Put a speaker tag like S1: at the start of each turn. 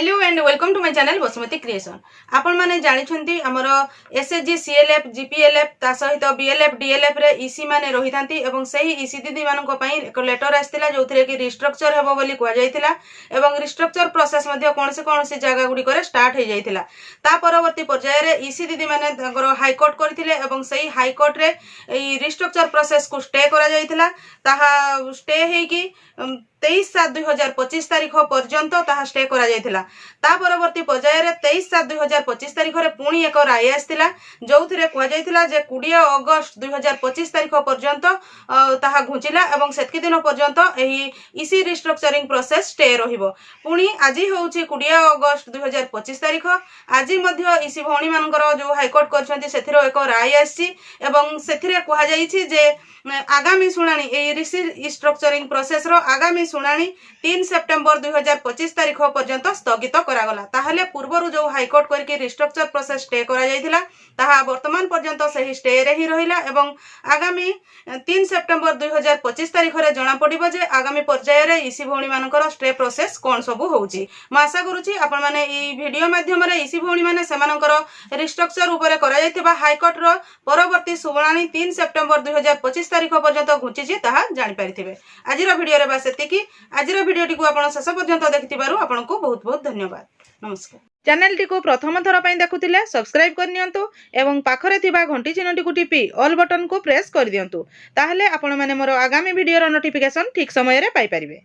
S1: Hello and welcome to my channel Basumati creation. आपण माने जानिछंती हमर एसएचजी सीएलएफ जीपीएलएफ ता सहित बीएलएफ डीएलएफ रे ईसी माने रहितांती एवं सही ईसी दीदी मानको पई एक लेटर आस्तिला जोथिरे कि रिस्ट्रक्चर हेबो बोली कुआ जायतिला एवं रिस्ट्रक्चर प्रोसेस मध्ये कोन से जागा गुडी करे स्टार्ट हे जायतिला। ता परवर्ती पर्याय रे ईसी दीदी माने तंकर हाई कोर्ट करथिले एवं सही हाई कोर्ट रे ई रिस्ट्रक्चर प्रोसेस को स्टे करा जायतिला। ताहा स्टे हे कि 23/7/2025 तारीख पर्यंत ताहा स्टे करा जायतिला। ता परवर्ती पर्याय रे 23/7/2025 तारीख रे पुणी एक राय आस्तिला जोथिरे कुआ जायतिला जे 20 अगस्त 2025 तारीख पर्यंत ताहा घुंचिला एवं सेतकी दिन पर्यंत एही ईसी रिस्ट्रक्चरिंग प्रोसेस स्टे रहिबो। पुणी आजि होउची 20 अगस्त 2025 तारीख। आजि मध्य ईसी भौणी मानकर जो हाई कोर्ट करछंती सेथिरो एक राय आसी एवं सेथिरे कुआ जायछि जे आगामी सुनानी ए रिस्ट्रक्चरिंग प्रोसेस रो आगामी सुनानी 3 सेप्टेम्बर 2025 तारीख पर्यंत स्थगित करागला। ताहले पूर्वरु जो हाईकोर्ट करके रिस्ट्रक्चर प्रोसेस स्टे करा जायतिला ताहा वर्तमान पर्यंत सही स्टे रे ही रहिला एवं आगामी 3 सेप्टेम्बर 2025 तारीख रे जणा पडिबो जे आगामी पर्याय रे ईसी भौणी मानकर स्टे प्रोसेस कोन सबु होउची। म आशा करूची आपण माने ई वीडियो माध्यम रे ईसी भौणी माने सेमानकर रिस्ट्रक्चर ऊपर करा जायतिबा हाईकोर्ट रो परवर्ती सुनानी 3 सेप्टेम्बर 2025 तारीख पर्यंत घुंची ताहा जानि पारिथिबे। आजिर वीडियो रे बास एतिकी। आजिर वीडियोटी को आपण शेष पर्यंत देखिथिबारु आपनको बहुत बहुत धन्यवाद। नमस्कार। चैनल टी को प्रथम थर पई देखुथिले सब्सक्राइब कर नियंतु एवं पाखरे थिबा घंटी चिन्हटी को टिपी ऑल बटन को प्रेस कर दियंतु ताहले आपण माने मोर आगामी वीडियो रो नोटिफिकेशन ठीक समय रे पाई परिबे।